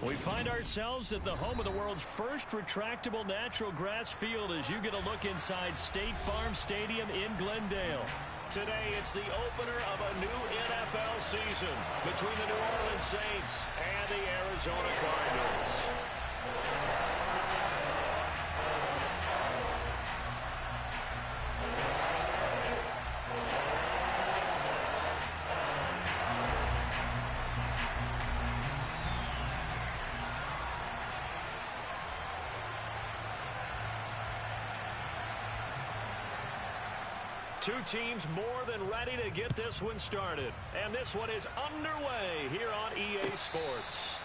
We find ourselves at the home of the world's first retractable natural grass field as you get a look inside State Farm Stadium in Glendale. Today, it's the opener of a new NFL season between the New Orleans Saints and the Arizona Cardinals. Two teams more than ready to get this one started. And this one is underway here on EA Sports.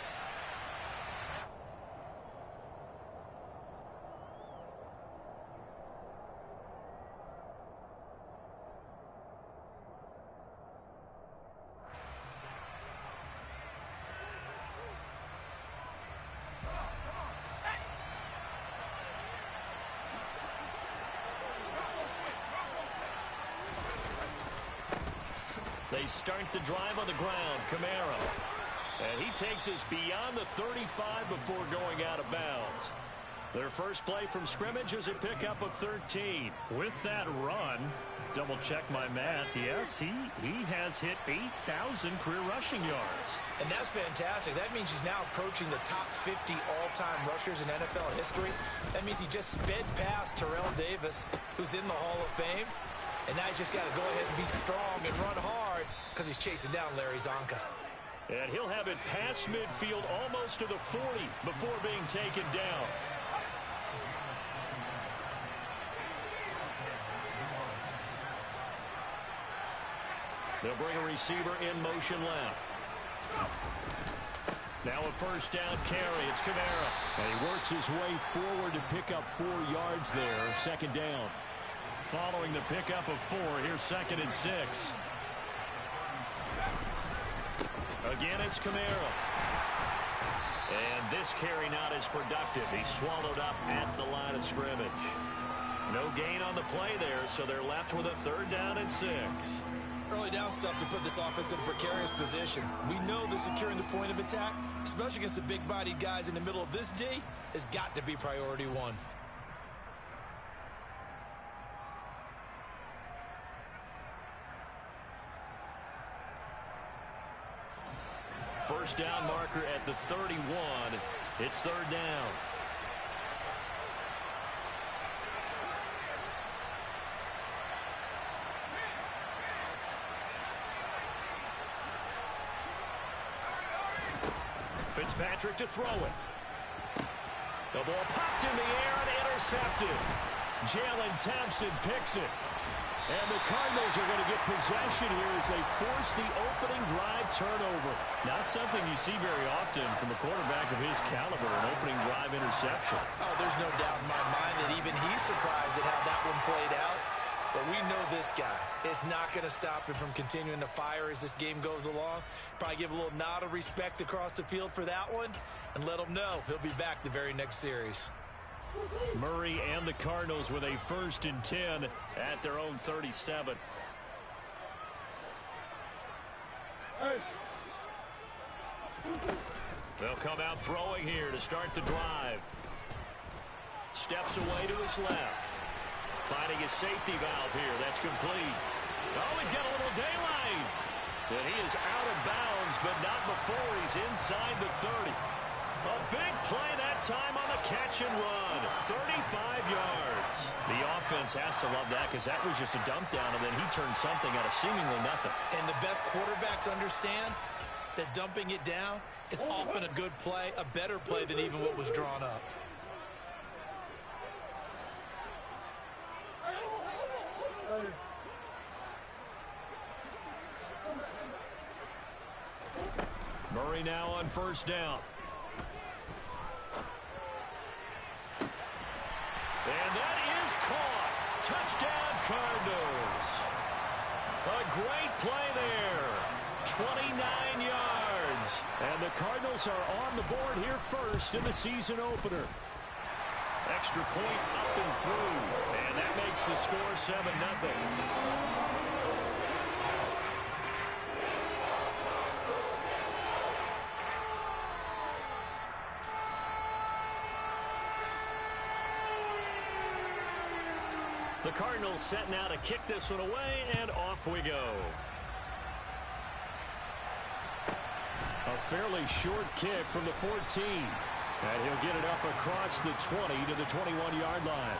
They start the drive on the ground. Kamara. And he takes us beyond the 35 before going out of bounds. Their first play from scrimmage is a pickup of 13. With that run, double check my math. Yes, he has hit 8,000 career rushing yards. And that's fantastic. That means he's now approaching the top 50 all-time rushers in NFL history. That means he just sped past Terrell Davis, who's in the Hall of Fame. And now he's just got to go ahead and be strong and run hard because he's chasing down Larry Zonka. And he'll have it past midfield almost to the 40 before being taken down. They'll bring a receiver in motion left. Now a first down carry. It's Kamara. And he works his way forward to pick up 4 yards there. Second down. Following the pickup of 4, here's 2nd and 6. Again, it's Kamara. And this carry not as productive. He's swallowed up at the line of scrimmage. No gain on the play there, so they're left with a 3rd down and 6. Early down stuff to put this offense in a precarious position. We know that securing the point of attack, especially against the big-bodied guys in the middle of this D, has got to be priority 1. First down marker at the 31. It's 3rd down. Fitzpatrick to throw it. The ball popped in the air and intercepted. Jalen Thompson picks it. And the Cardinals are going to get possession here as they force the opening drive turnover. Not something you see very often from a quarterback of his caliber, an opening drive interception. Oh, there's no doubt in my mind that even he's surprised at how that one played out. But we know this guy is not going to stop him from continuing to fire as this game goes along. Probably give a little nod of respect across the field for that one and let him know he'll be back the very next series. Murray and the Cardinals with a 1st and 10 at their own 37. They'll come out throwing here to start the drive. Steps away to his left. Finding his safety valve here. That's complete. Oh, he's got a little daylight. And he is out of bounds, but not before he's inside the 30. A big play that time on the catch and run. 35 yards. The offense has to love that because that was just a dump down, and then he turned something out of seemingly nothing. And the best quarterbacks understand that dumping it down is often a good play, a better play than even what was drawn up. Murray now on 1st down. And that is caught. Touchdown, Cardinals. A great play there. 29 yards. And the Cardinals are on the board here first in the season opener. Extra point up and through. And that makes the score 7-0. The Cardinals set now to kick this one away, and off we go. A fairly short kick from the 14. And he'll get it up across the 20 to the 21-yard line.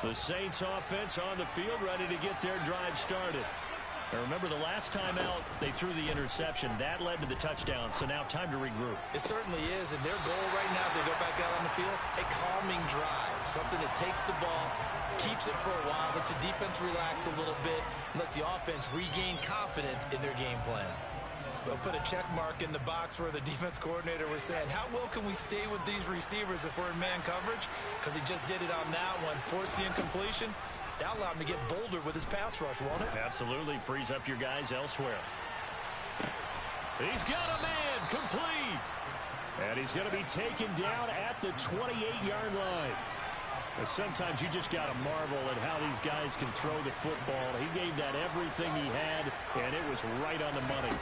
The Saints offense on the field, ready to get their drive started. Now remember, the last time out, they threw the interception. That led to the touchdown, so now time to regroup. It certainly is, and their goal right now as they go back out on the field, a calming drive, something that takes the ball, keeps it for a while, lets the defense relax a little bit, and lets the offense regain confidence in their game plan. They'll put a check mark in the box where the defense coordinator was saying, how well can we stay with these receivers if we're in man coverage? Because he just did it on that one, forced the incompletion. That allowed him to get bolder with his pass rush, won't it? Absolutely. Frees up your guys elsewhere. He's got a man complete. And he's going to be taken down at the 28-yard line. But sometimes you just got to marvel at how these guys can throw the football. He gave that everything he had, and it was right on the money.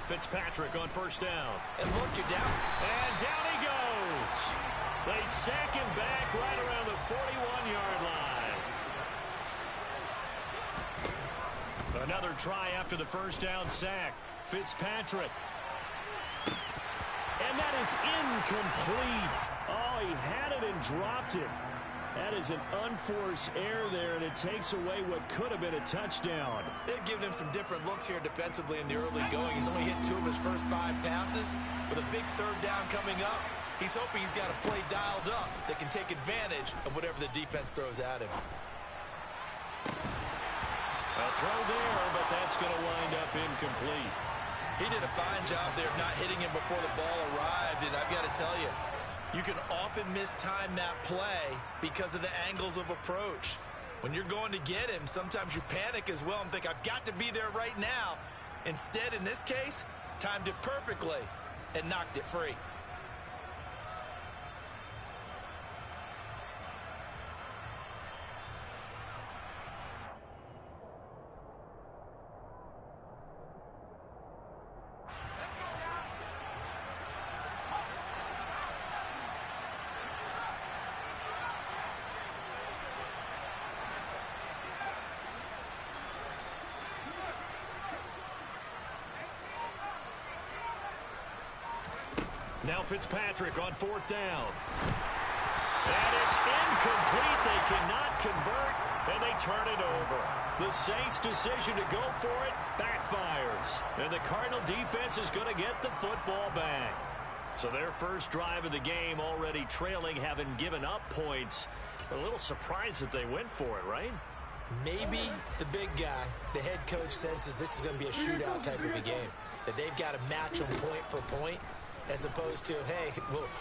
Fitzpatrick on first down. And look, you're down. And down he goes. They sack him back right around the 41-yard line. Another try after the first down sack. Fitzpatrick. And that is incomplete. Oh, he had it and dropped it. That is an unforced error there, and it takes away what could have been a touchdown. They've given him some different looks here defensively in the early going. He's only hit 2 of his first 5 passes. With a big third down coming up, he's hoping he's got a play dialed up that can take advantage of whatever the defense throws at him. A throw there, but that's going to wind up incomplete. He did a fine job there of not hitting him before the ball arrived, and I've got to tell you, you can often mistime that play because of the angles of approach. When you're going to get him, sometimes you panic as well and think, I've got to be there right now. Instead, in this case, timed it perfectly and knocked it free. Now Fitzpatrick on fourth down. And it's incomplete. They cannot convert, and they turn it over. The Saints' decision to go for it backfires. And the Cardinal defense is going to get the football back. So their first drive of the game already trailing, having given up points. A little surprised that they went for it, right? Maybe the big guy, the head coach, senses this is going to be a shootout type of a game. That they've got to match them point for point, as opposed to, hey,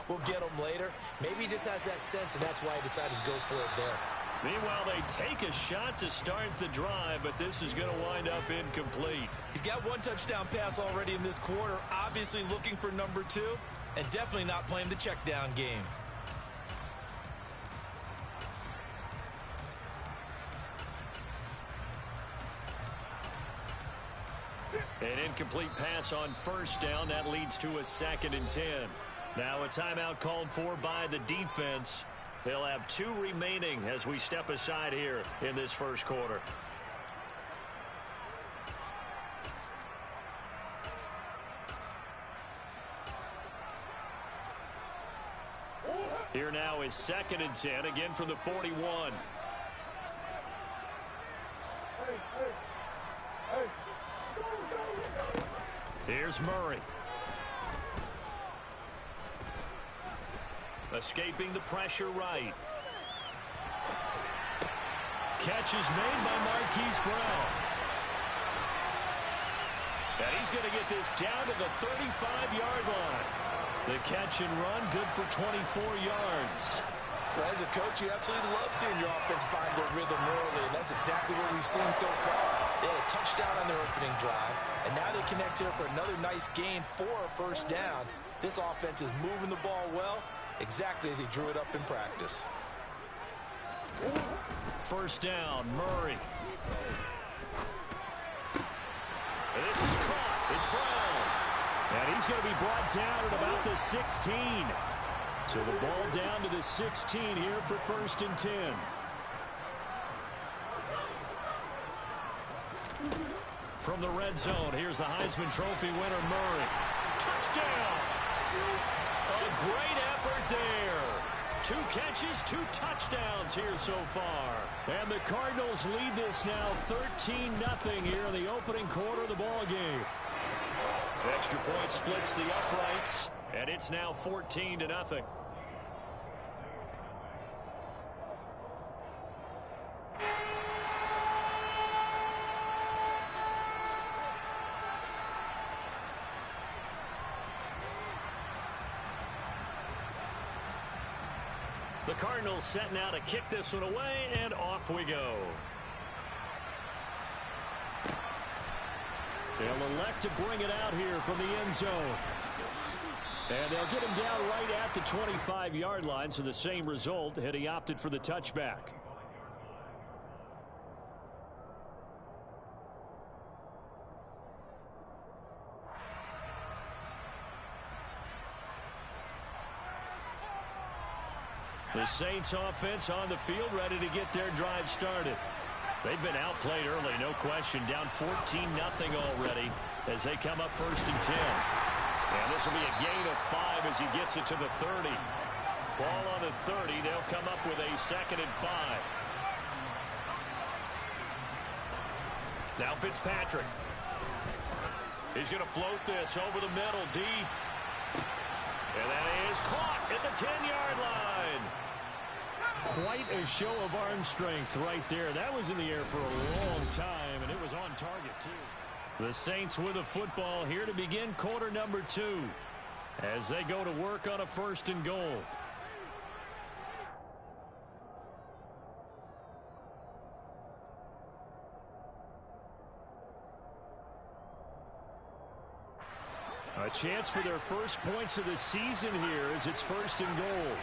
we'll get them later. Maybe he just has that sense, and that's why he decided to go for it there. Meanwhile, they take a shot to start the drive, but this is going to wind up incomplete. He's got 1 touchdown pass already in this quarter, obviously looking for number 2, and definitely not playing the check down game. An incomplete pass on first down. That leads to a 2nd and 10. Now a timeout called for by the defense. They'll have 2 remaining as we step aside here in this first quarter. Here now is 2nd and 10, again from the 41. Here's Murray. Escaping the pressure right. Catch is made by Marquise Brown. And he's going to get this down to the 35-yard line. The catch and run, good for 24 yards. Well, as a coach, you absolutely love seeing your offense find their rhythm early, and that's exactly what we've seen so far. They had a touchdown on their opening drive, and now they connect here for another nice gain for a first down. This offense is moving the ball well. exactly as he drew it up in practice. First down, Murray. And this is caught. It's Brown. And he's going to be brought down at about the 16. So the ball down to the 16 here for 1st and 10. From the red zone, here's the Heisman Trophy winner, Murray. Touchdown! A great effort there. 2 catches, 2 touchdowns here so far. And the Cardinals lead this now 13-0 here in the opening quarter of the ball game. Extra point splits the uprights, and it's now 14-0. The Cardinals set now to kick this one away, and off we go. They'll elect to bring it out here from the end zone. And they'll get him down right at the 25-yard line, so the same result had he opted for the touchback. The Saints offense on the field, ready to get their drive started. They've been outplayed early, no question. Down 14-0 already as they come up 1st and 10. And this will be a gain of 5 as he gets it to the 30. Ball on the 30. They'll come up with a 2nd and 5. Now Fitzpatrick. He's going to float this over the middle, deep. And that is caught at the 10-yard line. Quite a show of arm strength right there. That was in the air for a long time, and it was on target, too. The Saints with a football here to begin quarter number 2 as they go to work on a 1st and goal. A chance for their first points of the season here as it's 1st and goal.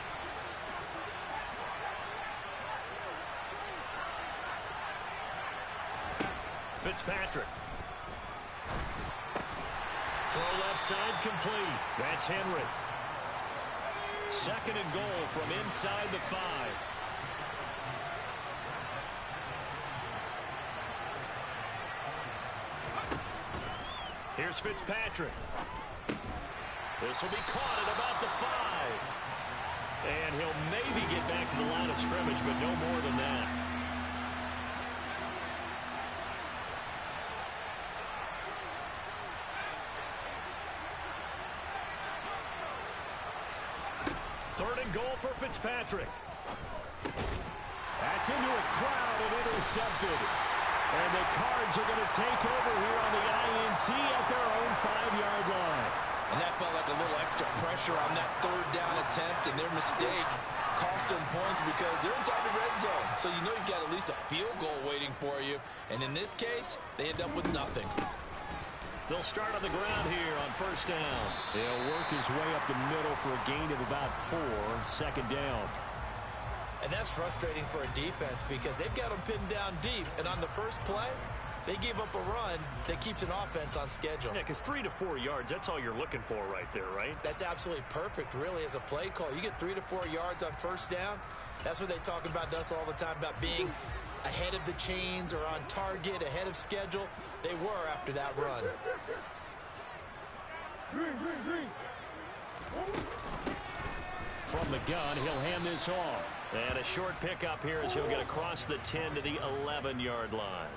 Fitzpatrick. Throw left side complete. That's Henry. 2nd and goal from inside the 5. Here's Fitzpatrick. This will be caught at about the 5. And he'll maybe get back to the line of scrimmage, but no more than that. Goal for Fitzpatrick. That's into a crowd and intercepted. And the Cards are going to take over here on the INT at their own 5-yard line. And that felt like a little extra pressure on that 3rd down attempt, and their mistake cost them points because they're inside the red zone. So you know you've got at least a field goal waiting for you. And in this case, they end up with nothing. They'll start on the ground here on 1st down. He'll work his way up the middle for a gain of about 4, 2nd down. And that's frustrating for a defense because they've got them pinned down deep. And on the first play, they gave up a run that keeps an offense on schedule. Yeah, because 3 to 4 yards, that's all you're looking for right there, right? That's absolutely perfect, really, as a play call. You get 3 to 4 yards on 1st down. That's what they talk about us all the time, about being ahead of the chains or on target, ahead of schedule. They were after that run. From the gun, he'll hand this off. And a short pickup here as he'll get across the 10 to the 11-yard line.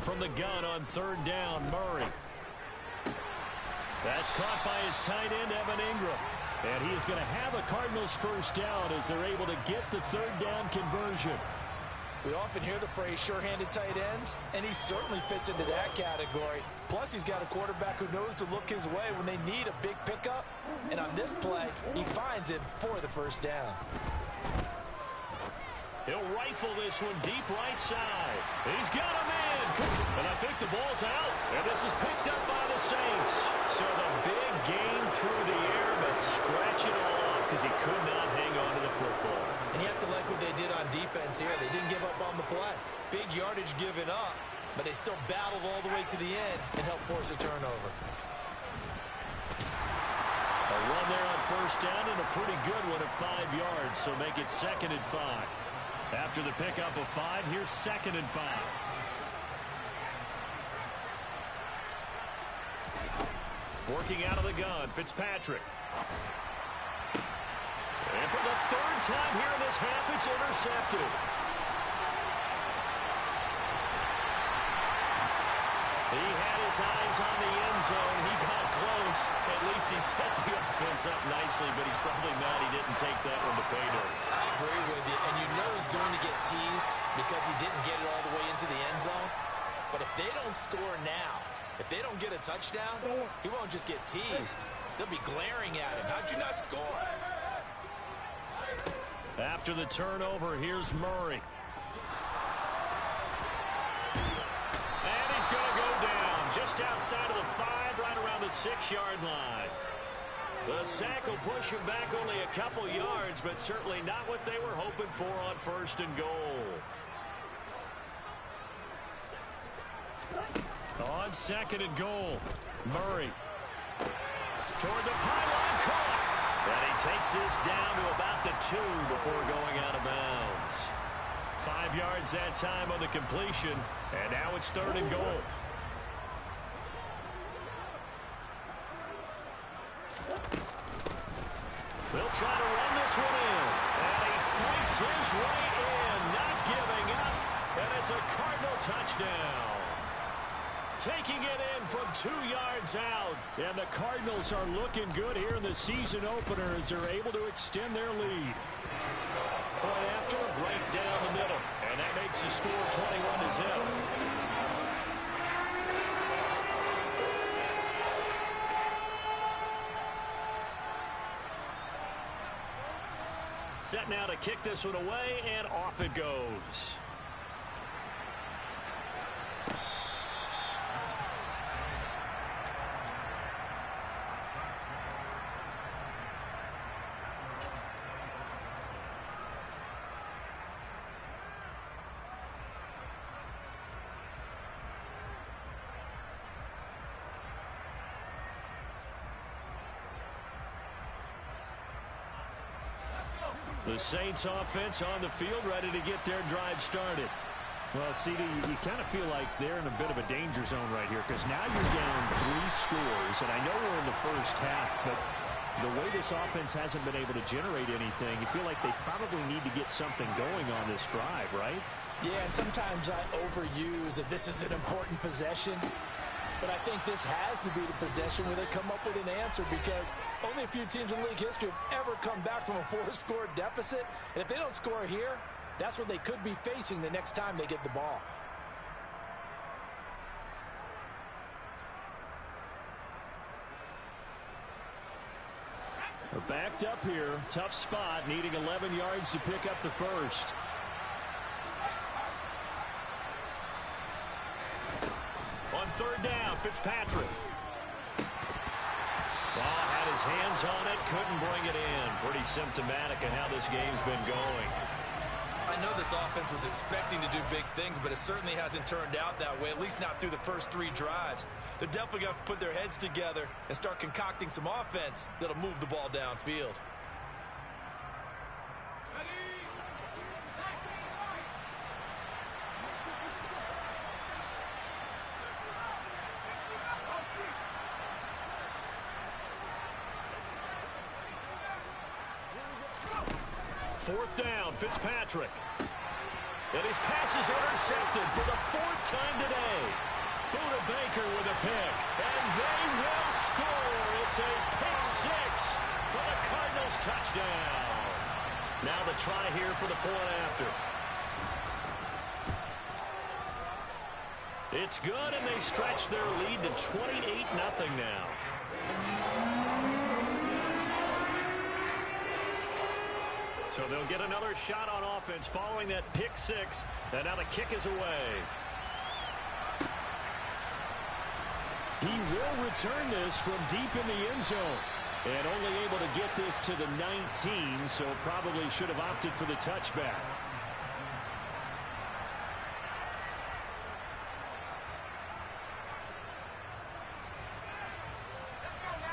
From the gun on 3rd down, Murray. That's caught by his tight end, Evan Ingram. And he is going to have a Cardinals 1st down as they're able to get the 3rd down conversion. We often hear the phrase sure-handed tight ends, and he certainly fits into that category. Plus, he's got a quarterback who knows to look his way when they need a big pickup. And on this play, he finds it for the 1st down. He'll rifle this one deep right side. He's got a man. And I think the ball's out. And this is picked up by the Saints. So the big gain through the air, but scratch it all off because he could not hang on to the football. And you have to like what they did on defense here. They didn't give up on the play. Big yardage given up, but they still battled all the way to the end and helped force a turnover. A run there on first down and a pretty good one at 5 yards, so make it 2nd and 5. After the pickup of 5, here's 2nd and 5. Working out of the gun, Fitzpatrick. And for the 3rd time here in this half, it's intercepted. He had his eyes on the end zone. He got close. At least he set the offense up nicely, but he's probably mad he didn't take that one to pay dirt. I agree with you, and you know he's going to get teased because he didn't get it all the way into the end zone. But if they don't score now, if they don't get a touchdown, he won't just get teased. They'll be glaring at him. How'd you not score? After the turnover, here's Murray. And he's going to go down just outside of the 5, right around the 6-yard line. The sack will push him back only a couple yards, but certainly not what they were hoping for on 1st and goal. On 2nd and goal, Murray. Toward the pylon, caught. And he takes this down to about the 2 before going out of bounds. 5 yards that time on the completion, and now it's 3rd and goal. They'll try to run this one in, and he fights his way in, not giving up, and it's a Cardinal touchdown. Taking it in from 2 yards out, and the Cardinals are looking good here in the season opener as they're able to extend their lead. Point after, right down the middle, and that makes the score 21-0. Set now to kick this one away, and off it goes. The Saints offense on the field, ready to get their drive started. Well, CD, you kind of feel like they're in a bit of a danger zone right here because now you're down 3 scores, and I know we're in the first half, but the way this offense hasn't been able to generate anything, you feel like they probably need to get something going on this drive, right? Yeah, and sometimes I overuse that this is an important possession. But I think this has to be the possession where they come up with an answer because only a few teams in league history have ever come back from a 4-score deficit. And if they don't score here, that's what they could be facing the next time they get the ball. We're backed up here. Tough spot, needing 11 yards to pick up the first. On 3rd down, Fitzpatrick. Ball had his hands on it, couldn't bring it in. Pretty symptomatic of how this game's been going. I know this offense was expecting to do big things, but it certainly hasn't turned out that way, at least not through the first 3 drives. They're definitely going to have to put their heads together and start concocting some offense that'll move the ball downfield. Fourth down, Fitzpatrick. And his pass is intercepted for the 4th time today. Buda Baker with a pick. And they will score. It's a pick 6 for the Cardinals touchdown. Now the try here for the point after. It's good, and they stretch their lead to 28-0 now. So they'll get another shot on offense following that pick six. And now the kick is away. He will return this from deep in the end zone. And only able to get this to the 19, so probably should have opted for the touchback.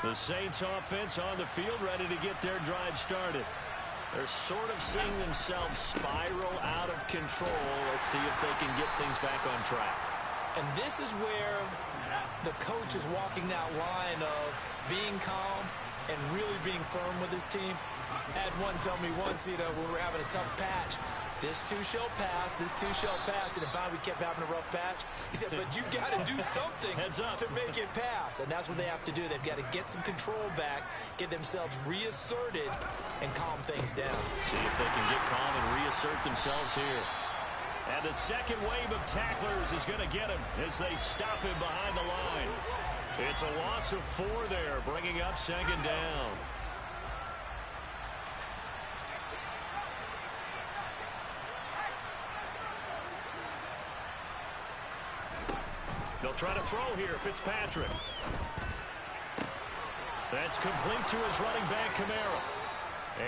The Saints offense on the field ready to get their drive started. They're sort of seeing themselves spiral out of control. Let's see if they can get things back on track. And this is where the coach is walking that line of being calm and really being firm with his team. I had one tell me once, when we're having a tough patch, this too shall pass, this too shall pass. And finally we kept having a rough patch. He said, but you got to do something to make it pass. And that's what they have to do. They've got to get some control back, get themselves reasserted, and calm things down. See if they can get calm and reassert themselves here. And the second wave of tacklers is going to get him as they stop him behind the line. It's a loss of 4 there, bringing up second down. They'll try to throw here, Fitzpatrick. That's complete to his running back, Kamara.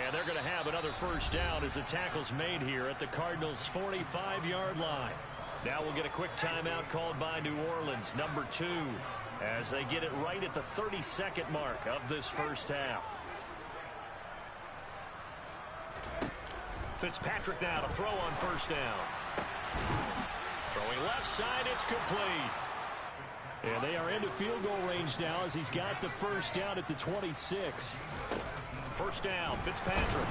And they're going to have another first down as the tackle's made here at the Cardinals' 45-yard line. Now we'll get a quick timeout called by New Orleans, number 2, as they get it right at the 32nd mark of this first half. Fitzpatrick now to throw on first down. Throwing left side, it's complete. And they are into field goal range now as he's got the first down at the 26. First down, Fitzpatrick.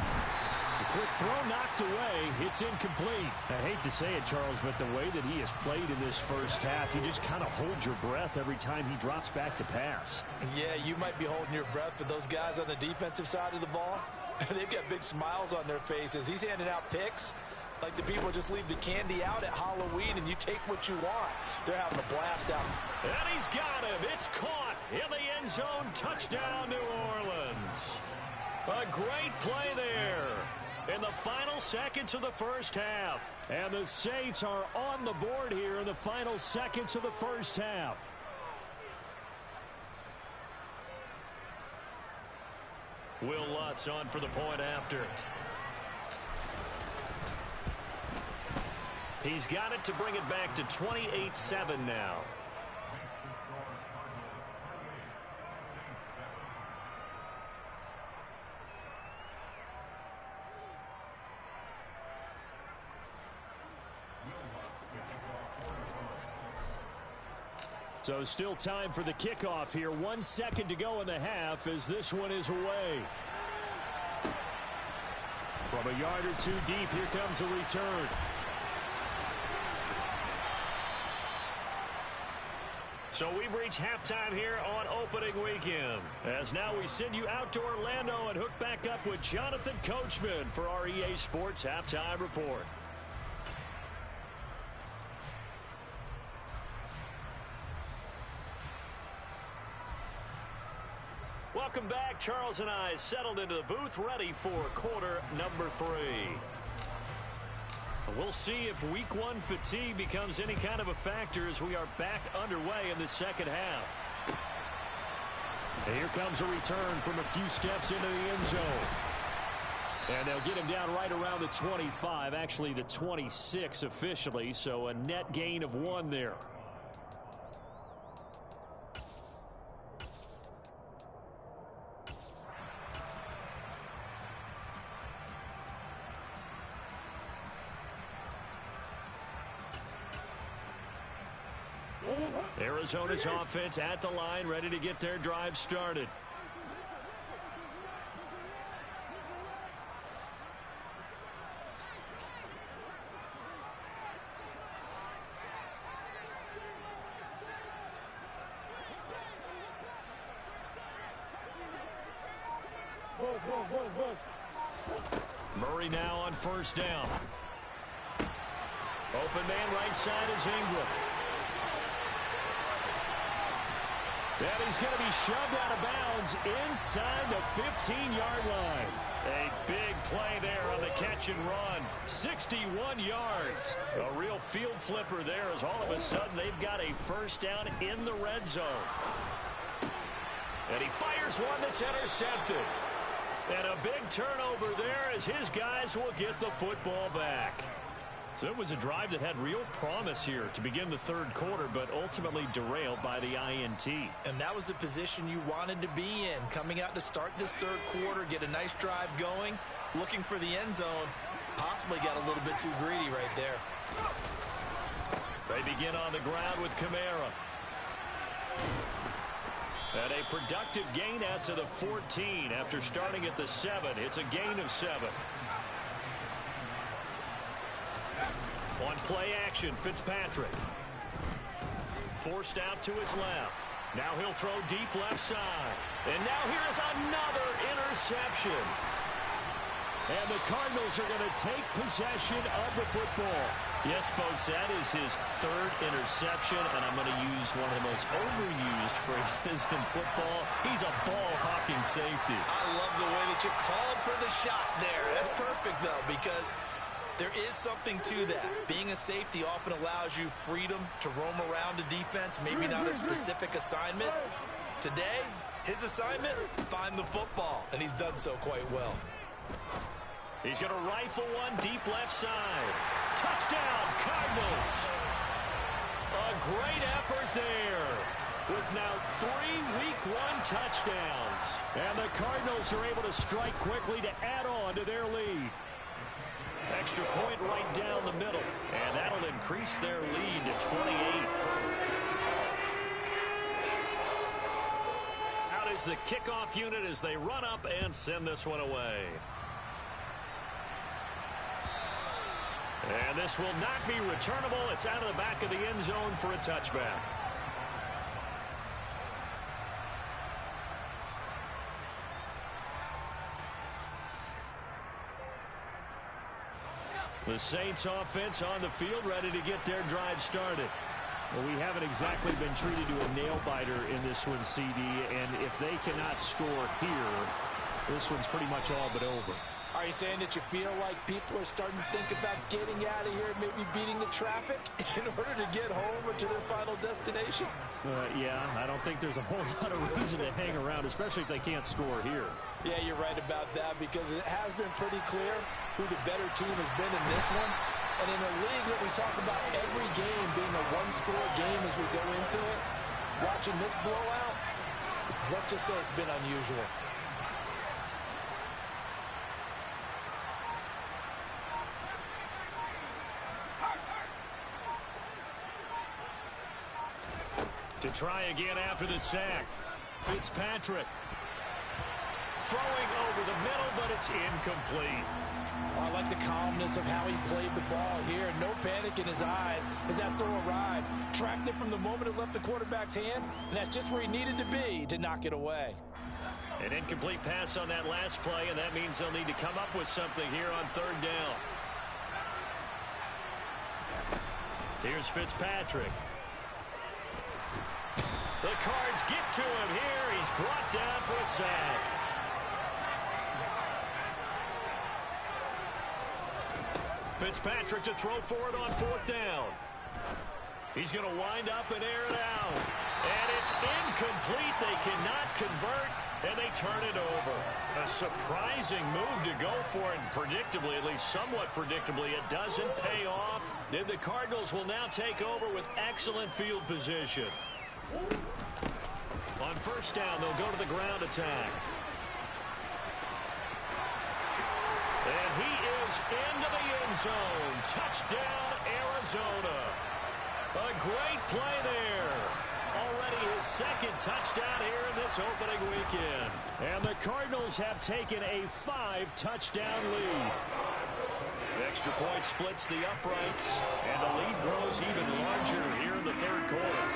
The quick throw knocked away. It's incomplete. I hate to say it, Charles, but the way that he has played in this first half, you just kind of hold your breath every time he drops back to pass. Yeah, you might be holding your breath, but those guys on the defensive side of the ball, they've got big smiles on their faces. He's handing out picks like the people just leave the candy out at Halloween and you take what you want. They're having a blast out. And he's got him. It's caught in the end zone. Touchdown, New Orleans. A great play there in the final seconds of the first half. And the Saints are on the board here in the final seconds of the first half. Will Lutz on for the point after. He's got it to bring it back to 28-7 now. So still time for the kickoff here. 1 second to go in the half as this one is away. From a yard or 2 deep, here comes the return. So we've reached halftime here on opening weekend. As now we send you out to Orlando and hook back up with Jonathan Coachman for our EA Sports Halftime Report. Welcome back. Charles and I settled into the booth ready for quarter number 3. We'll see if week 1 fatigue becomes any kind of a factor as we are back underway in the second half. And here comes a return from a few steps into the end zone. And they'll get him down right around the 25, actually the 26 officially, so a net gain of 1 there. Arizona's offense at the line, ready to get their drive started. Murray now on first down. Open man right side is Ingram. And he's going to be shoved out of bounds inside the 15-yard line. A big play there on the catch and run. 61 yards. A real field flipper there as all of a sudden they've got a first down in the red zone. And he fires one that's intercepted. And a big turnover there as his guys will get the football back. So it was a drive that had real promise here to begin the third quarter, but ultimately derailed by the INT. And that was the position you wanted to be in. Coming out to start this third quarter, get a nice drive going, looking for the end zone. Possibly got a little bit too greedy right there. They begin on the ground with Kamara. And a productive gain out to the 14 after starting at the 7. It's a gain of 7. On play action, Fitzpatrick. Forced out to his left. Now he'll throw deep left side. And now here's another interception. And the Cardinals are going to take possession of the football. Yes, folks, that is his third interception, and I'm going to use one of the most overused phrases in football. He's a ball-hawking safety. I love the way that you called for the shot there. That's perfect, though, because there is something to that. Being a safety often allows you freedom to roam around the defense, maybe not a specific assignment. Today, his assignment, find the football, and he's done so quite well. He's going to rifle one deep left side. Touchdown, Cardinals. A great effort there with now 3 Week 1 touchdowns. And the Cardinals are able to strike quickly to add on to their lead. Extra point right down the middle, and that'll increase their lead to 28. Out is the kickoff unit as they run up and send this one away. And this will not be returnable. It's out of the back of the end zone for a touchback. The Saints offense on the field ready to get their drive started. Well, we haven't exactly been treated to a nail-biter in this one, CD, and if they cannot score here, this one's pretty much all but over. Are you saying that you feel like people are starting to think about getting out of here, maybe beating the traffic in order to get home or to their final destination? Yeah, I don't think there's a whole lot of reason to hang around, especially if they can't score here. Yeah, you're right about that because it has been pretty clear who the better team has been in this one. And in a league that we talk about every game being a one-score game as we go into it, watching this blowout, let's just say it's been unusual. To try again after the sack. Fitzpatrick. Throwing over the middle, but it's incomplete. I like the calmness of how he played the ball here. No panic in his eyes as that throw arrived. Tracked it from the moment it left the quarterback's hand, and that's just where he needed to be to knock it away. An incomplete pass on that last play, and that means they'll need to come up with something here on third down. Here's Fitzpatrick. The Cards get to him here. He's brought down for a sack. Fitzpatrick to throw for it on fourth down. He's going to wind up and air it out. And it's incomplete. They cannot convert, and they turn it over. A surprising move to go for it, and predictably, at least somewhat predictably, it doesn't pay off. Then the Cardinals will now take over with excellent field position. On first down, they'll go to the ground attack. And he is into the end zone. Touchdown, Arizona. A great play there. Already his second touchdown here in this opening weekend. And the Cardinals have taken a 5-touchdown lead. The extra point splits the uprights, and the lead grows even larger here in the third quarter.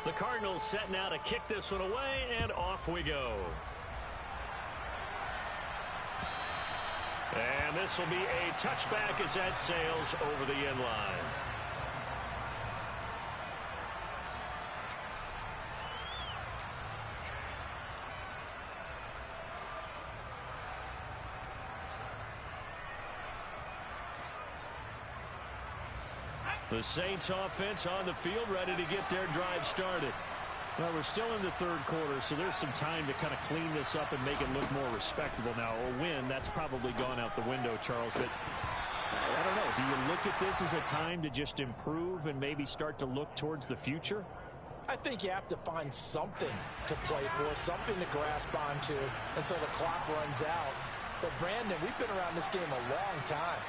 The Cardinals setting out to kick this one away, and off we go. And this will be a touchback as that sails over the end line. The Saints offense on the field, ready to get their drive started. Well, we're still in the third quarter, so there's some time to kind of clean this up and make it look more respectable. Now, a win, that's probably gone out the window, Charles, but I don't know. Do you look at this as a time to just improve and maybe start to look towards the future? I think you have to find something to play for, something to grasp onto until the clock runs out. But, Brandon, we've been around this game a long time.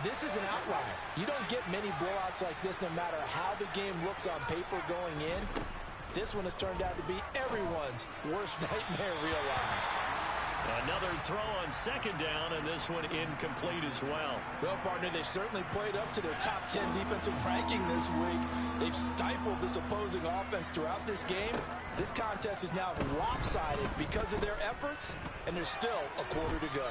This is an outlier. You don't get many blowouts like this no matter how the game looks on paper going in. This one has turned out to be everyone's worst nightmare realized. Another throw on second down, and this one incomplete as well. Well, partner, they've certainly played up to their top 10 defensive ranking this week. They've stifled this opposing offense throughout this game. This contest is now lopsided because of their efforts, and there's still a quarter to go.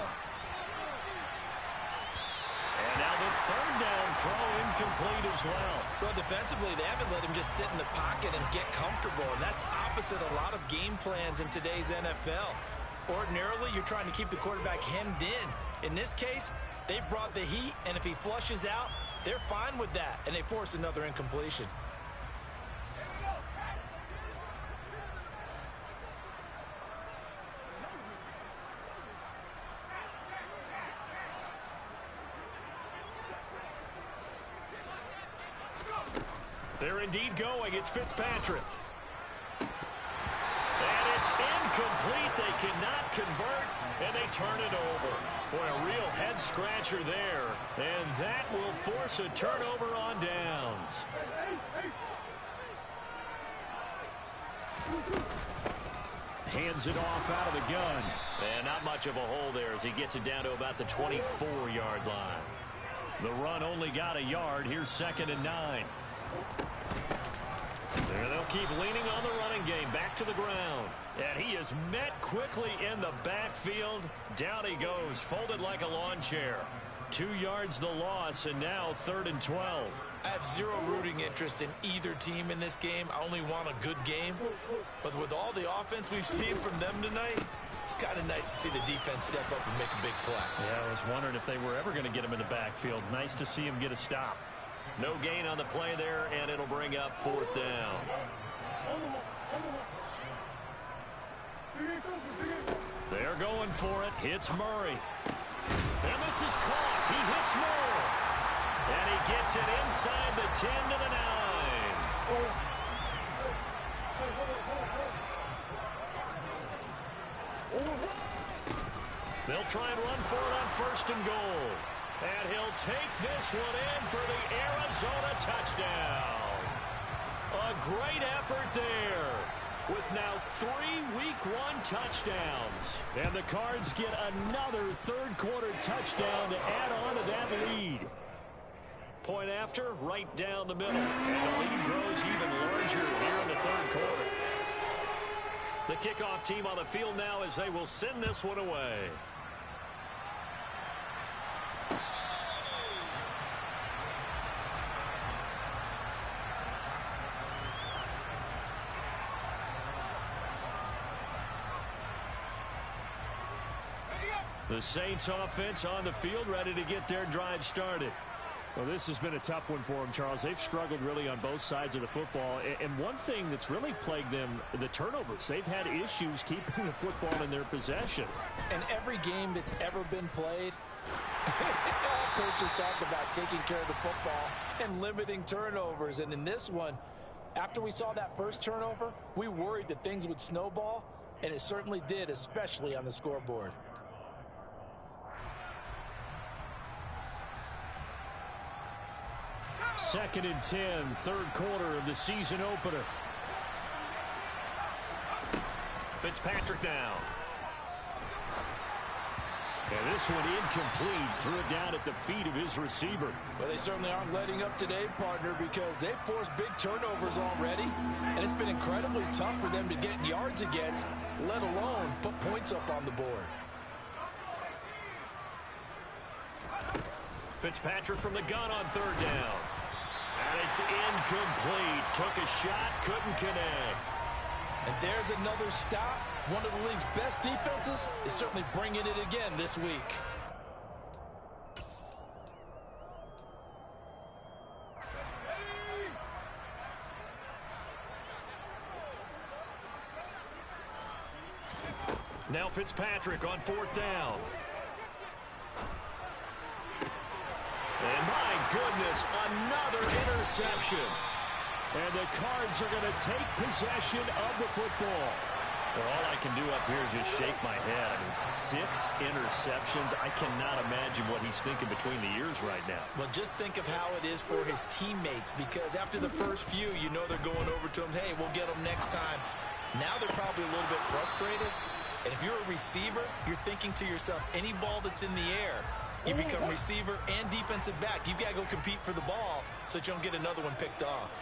And now the third down throw incomplete as well. Well, defensively, they haven't let him just sit in the pocket and get comfortable, and that's opposite a lot of game plans in today's NFL. Ordinarily, you're trying to keep the quarterback hemmed in. In this case, they brought the heat, and if he flushes out, they're fine with that, and they force another incompletion. They're indeed going. It's Fitzpatrick. And it's incomplete. They cannot convert, and they turn it over. Boy, a real head-scratcher there. And that will force a turnover on downs. Hands it off out of the gun. And not much of a hole there as he gets it down to about the 24-yard line. The run only got a yard. Here's 2nd and 9. There they'll keep leaning on the running game. Back to the ground. And he is met quickly in the backfield. Down he goes, folded like a lawn chair. 2 yards the loss, and now 3rd and 12. I have zero rooting interest in either team in this game. I only want a good game. But with all the offense we've seen from them tonight, it's kind of nice to see the defense step up and make a big play. Yeah, I was wondering if they were ever going to get him in the backfield. Nice to see him get a stop. No gain on the play there, and it'll bring up 4th down. They're going for it. Hits Murray. And this is caught. He hits Moore. And he gets it inside the 10 to the 9. They'll try and run for it on 1st and goal. And he'll take this one in for the Arizona touchdown. A great effort there with now 3 Week 1 touchdowns. And the Cards get another third-quarter touchdown to add on to that lead. Point after, right down the middle. And the lead grows even larger here in the third quarter. The kickoff team on the field now as they will send this one away. The Saints offense on the field, ready to get their drive started. Well, this has been a tough one for them, Charles. They've struggled really on both sides of the football. And one thing that's really plagued them, the turnovers. They've had issues keeping the football in their possession. And every game that's ever been played, all coaches talk about taking care of the football and limiting turnovers. And in this one, after we saw that first turnover, we worried that things would snowball, and it certainly did, especially on the scoreboard. Second and 10, third quarter of the season opener. Fitzpatrick now. And this one incomplete. Threw it down at the feet of his receiver. Well, they certainly aren't letting up today, partner, because they've forced big turnovers already, and it's been incredibly tough for them to get yards against, let alone put points up on the board. Fitzpatrick from the gun on 3rd down. And it's incomplete. Took a shot, couldn't connect. And there's another stop. One of the league's best defenses is certainly bringing it again this week. Now Fitzpatrick on 4th down. And my goodness, another interception. And the Cards are going to take possession of the football. Well, all I can do up here is just shake my head. I mean, 6 interceptions. I cannot imagine what he's thinking between the ears right now. Well, just think of how it is for his teammates, because after the first few, you know they're going over to him, hey, we'll get them next time. Now they're probably a little bit frustrated. And if you're a receiver, you're thinking to yourself, any ball that's in the air, you become receiver and defensive back. You've got to go compete for the ball so that you don't get another one picked off.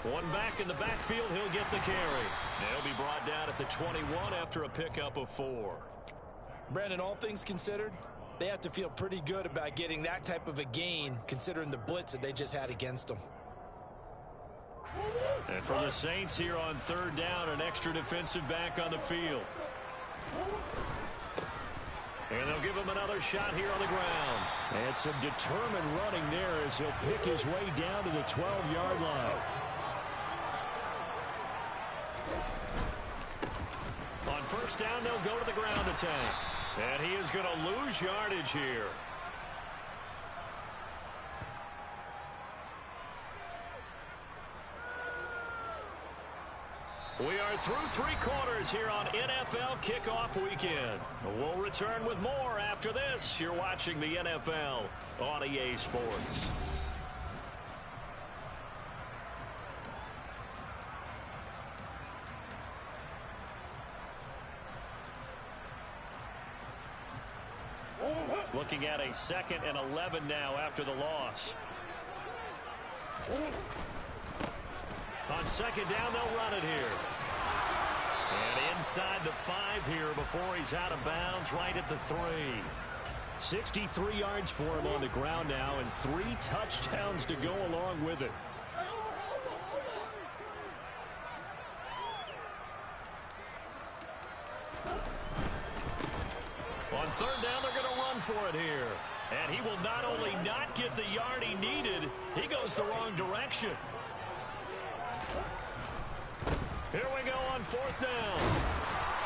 One back in the backfield, he'll get the carry. He'll be brought down at the 21 after a pickup of 4. Brandon, all things considered, they have to feel pretty good about getting that type of a gain, considering the blitz that they just had against them. And for the Saints here on 3rd down, an extra defensive back on the field. And they'll give him another shot here on the ground. And some determined running there as he'll pick his way down to the 12-yard line. On 1st down, they'll go to the ground attack. And he is going to lose yardage here. We are through 3 quarters here on NFL Kickoff Weekend. We'll return with more after this. You're watching the NFL on EA Sports. Looking at a 2nd and 11 now after the loss. On 2nd down, they'll run it here. And inside the 5 here before he's out of bounds, right at the 3. 63 yards for him on the ground now, and 3 touchdowns to go along with it. On 3rd down, they're going to run for it here. And he will not only not get the yard he needed, he goes the wrong direction. Here we go on 4th down.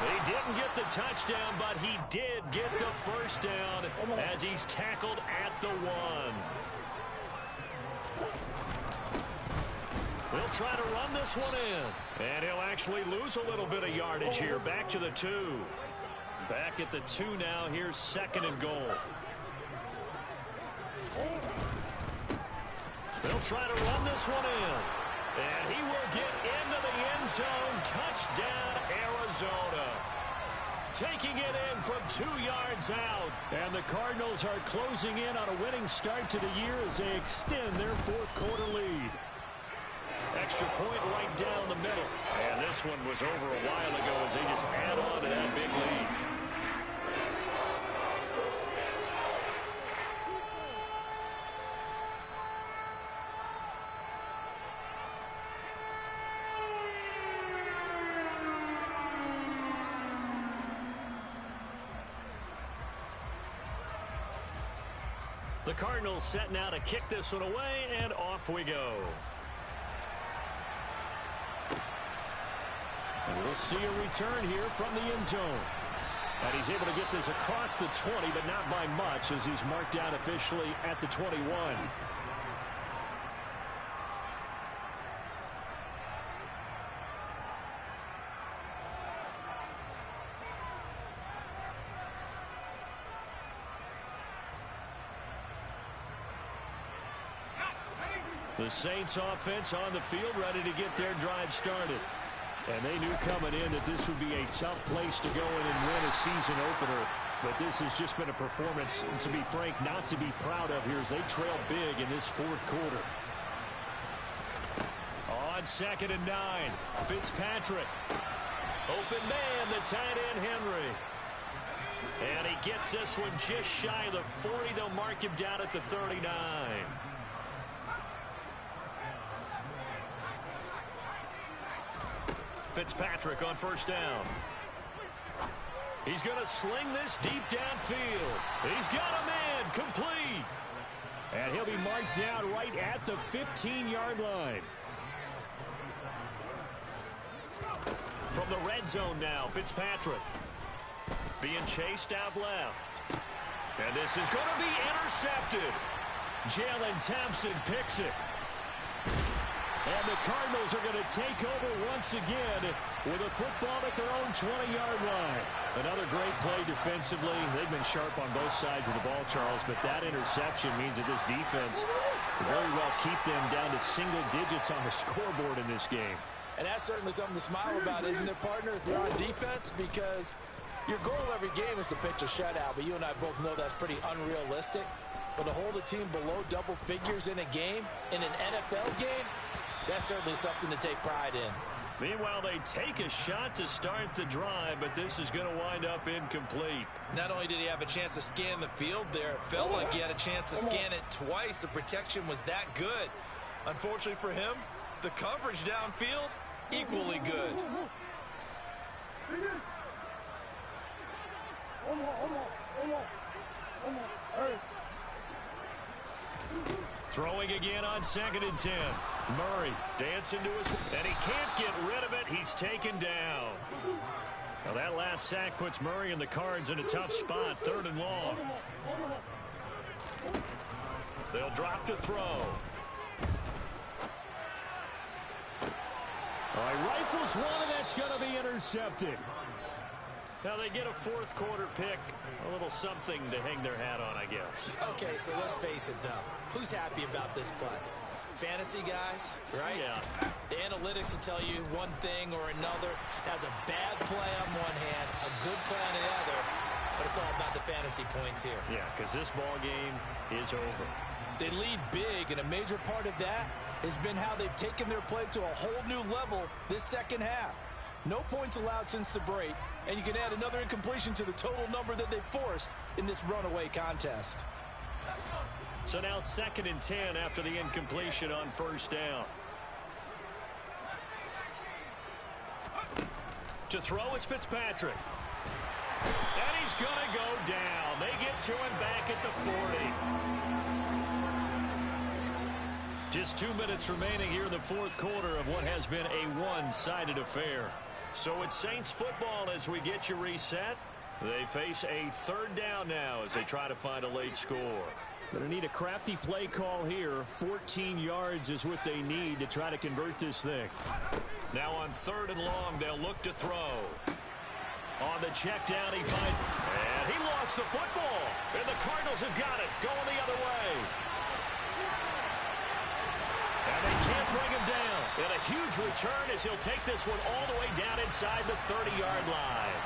He didn't get the touchdown, but he did get the 1st down as he's tackled at the 1. He'll try to run this one in. And he'll actually lose a little bit of yardage here. Back to the 2. Back at the 2 now. Here's 2nd and goal. They'll try to run this one in. And he will get into the end zone. Touchdown, Arizona. Taking it in from 2 yards out. And the Cardinals are closing in on a winning start to the year as they extend their 4th quarter lead. Extra point right down the middle. And this one was over a while ago as they just add on to that big lead. The Cardinals set now to kick this one away, and off we go. And we'll see a return here from the end zone. And he's able to get this across the 20, but not by much as he's marked down officially at the 21. The Saints offense on the field ready to get their drive started. And they knew coming in that this would be a tough place to go in and win a season opener. But this has just been a performance, to be frank, not to be proud of here as they trail big in this 4th quarter. On 2nd and 9, Fitzpatrick. Open man, the tight end Henry. And he gets this one just shy of the 40. They'll mark him down at the 39. Fitzpatrick on 1st down. He's going to sling this deep downfield. He's got a man complete. And he'll be marked down right at the 15-yard line. From the red zone now. Fitzpatrick being chased out left. And this is going to be intercepted. Jalen Thompson picks it. And the Cardinals are going to take over once again with a football at their own 20-yard line. Another great play defensively. They've been sharp on both sides of the ball, Charles, but that interception means that this defense very well keep them down to single digits on the scoreboard in this game. And that's certainly something to smile about, isn't it, partner, if you're on defense? Because your goal every game is to pitch a shutout, but you and I both know that's pretty unrealistic. But to hold a team below double figures in a game, in an NFL game, that's certainly something to take pride in. Meanwhile, they take a shot to start the drive, but this is going to wind up incomplete. Not only did he have a chance to scan the field there, it felt like he had a chance to scan it twice. The protection was that good. Unfortunately for him, the coverage downfield, equally good. Throwing again on 2nd and 10. Murray dancing to his, and he can't get rid of it. He's taken down. Now that last sack puts Murray and the Cards in a tough spot. 3rd and long. They'll drop to throw. All right, rifles one, and that's going to be intercepted. Now they get a 4th quarter pick. A little something to hang their hat on, I guess. Okay, so let's face it, though. Who's happy about this play? Fantasy guys, right? Yeah. The analytics will tell you one thing or another. That's a bad play on one hand, a good play on the other, but it's all about the fantasy points here. Yeah, because this ball game is over. They lead big, and a major part of that has been how they've taken their play to a whole new level this second half. No points allowed since the break, and you can add another incompletion to the total number that they forced in this runaway contest. So now 2nd and 10 after the incompletion on 1st down. To throw is Fitzpatrick. And he's going to go down. They get to him back at the 40. Just 2 minutes remaining here in the 4th quarter of what has been a one-sided affair. So it's Saints football as we get you reset. They face a 3rd down now as they try to find a late score. Going to need a crafty play call here. 14 yards is what they need to try to convert this thing. Now on 3rd and long, they'll look to throw. On the check down, he finds, and he lost the football. And the Cardinals have got it, going the other way. And they can't bring him down. And a huge return as he'll take this one all the way down inside the 30-yard line.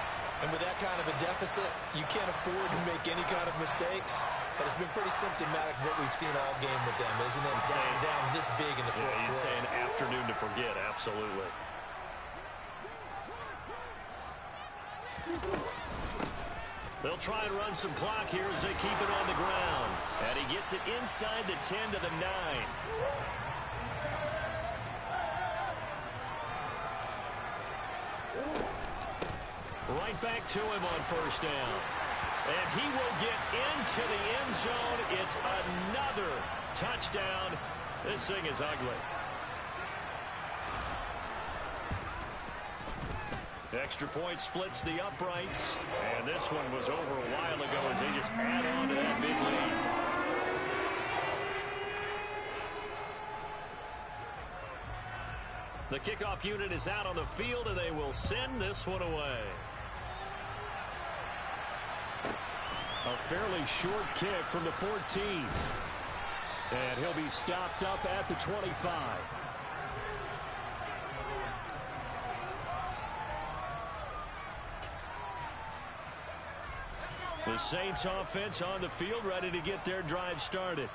And with that kind of a deficit, you can't afford to make any kind of mistakes. But it's been pretty symptomatic of what we've seen all game with them, isn't it? Down this big in the 4th quarter. You'd say an afternoon to forget, absolutely. They'll try and run some clock here as they keep it on the ground. And he gets it inside the 10 to the 9. Right back to him on 1st down. And he will get into the end zone. It's another touchdown. This thing is ugly. Extra point splits the uprights. And this one was over a while ago as they just add on to that big lead. The kickoff unit is out on the field, and they will send this one away. A fairly short kick from the 14. And he'll be stopped up at the 25. The Saints offense on the field, ready to get their drive started.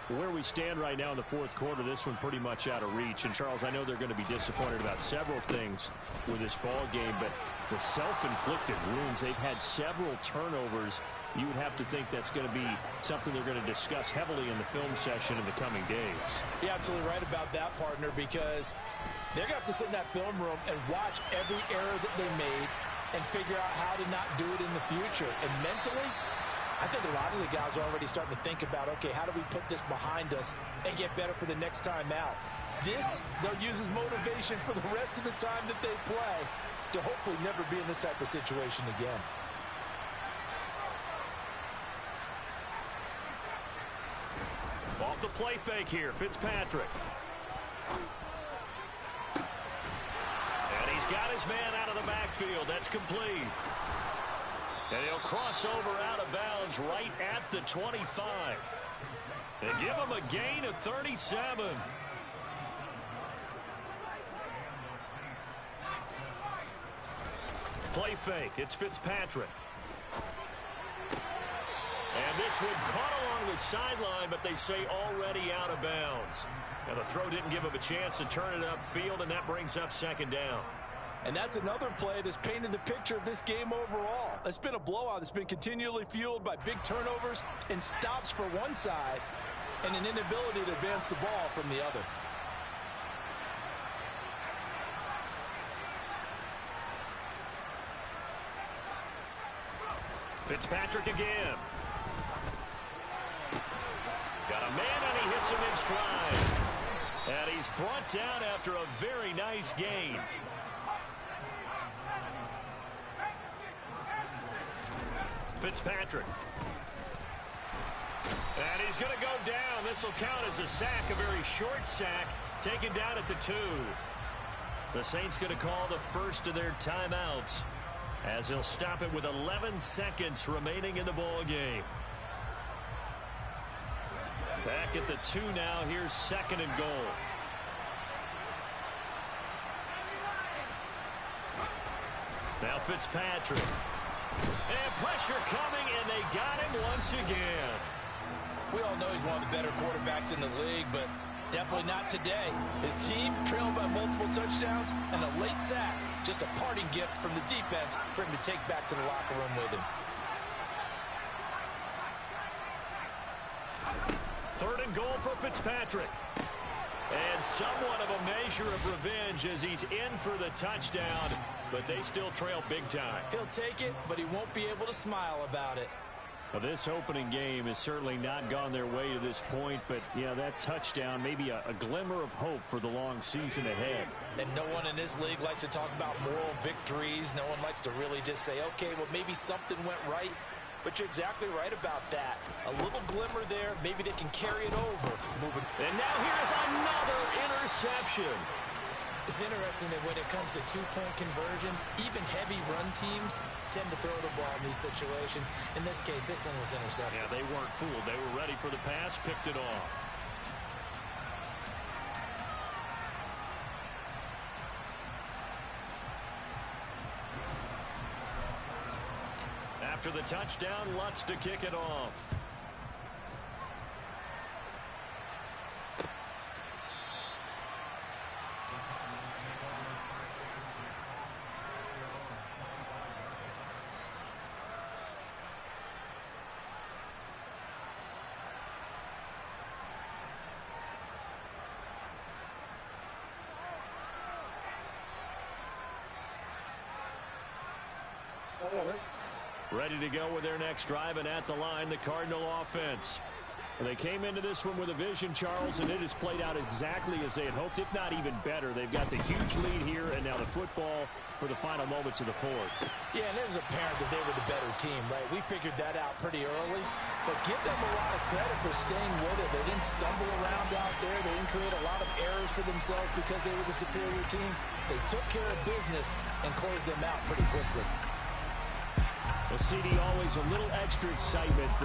Where we stand right now in the 4th quarter, this one pretty much out of reach. And, Charles, I know they're going to be disappointed about several things with this ball game, but the self-inflicted wounds, they've had several turnovers. You would have to think that's going to be something they're going to discuss heavily in the film session in the coming days. You're absolutely right about that, partner, because they're going to have to sit in that film room and watch every error that they made and figure out how to not do it in the future. And mentally, I think a lot of the guys are already starting to think about, okay, how do we put this behind us and get better for the next time out? This, they'll use as motivation for the rest of the time that they play to hopefully never be in this type of situation again. Off the play fake here, Fitzpatrick. And he's got his man out of the backfield. That's complete. And he'll cross over out of bounds right at the 25. And give him a gain of 37. Play fake. It's Fitzpatrick. And this one caught along the sideline, but they say already out of bounds. Now the throw didn't give him a chance to turn it upfield, and that brings up second down. And that's another play that's painted the picture of this game overall. It's been a blowout. It's been continually fueled by big turnovers and stops for one side and an inability to advance the ball from the other. Fitzpatrick again. Got a man, and he hits him in stride. And he's brought down after a very nice gain. Fitzpatrick. And he's going to go down. This will count as a sack, a very short sack, taken down at the 2. The Saints going to call the first of their timeouts, as he'll stop it with 11 seconds remaining in the ball game. Back at the 2 now. Here's second and goal. Now Fitzpatrick. And pressure coming, and they got him once again. We all know he's one of the better quarterbacks in the league, but definitely not today. His team trailed by multiple touchdowns and a late sack. Just a parting gift from the defense for him to take back to the locker room with him. Third and goal for Fitzpatrick. And somewhat of a measure of revenge as he's in for the touchdown, but they still trail big time. He'll take it, but he won't be able to smile about it. Well, this opening game has certainly not gone their way to this point, but, yeah, that touchdown, maybe a glimmer of hope for the long season ahead. And no one in this league likes to talk about moral victories. No one likes to really just say, okay, well, maybe something went right. But you're exactly right about that. A little glimmer there. Maybe they can carry it over. And now here's another interception. It's interesting that when it comes to two-point conversions, even heavy run teams tend to throw the ball in these situations. In this case, this one was intercepted. Yeah, they weren't fooled. They were ready for the pass, picked it off. After the touchdown, Lutz to kick it off. Ready to go with their next drive, and at the line, the Cardinal offense. They came into this one with a vision, Charles, and it has played out exactly as they had hoped, if not even better. They've got the huge lead here, and now the football for the final moments of the fourth. Yeah, and it was apparent that they were the better team, right? We figured that out pretty early, but give them a lot of credit for staying with it. They didn't stumble around out there. They didn't create a lot of errors for themselves because they were the superior team. They took care of business and closed them out pretty quickly. Well, CD, always a little extra excitement for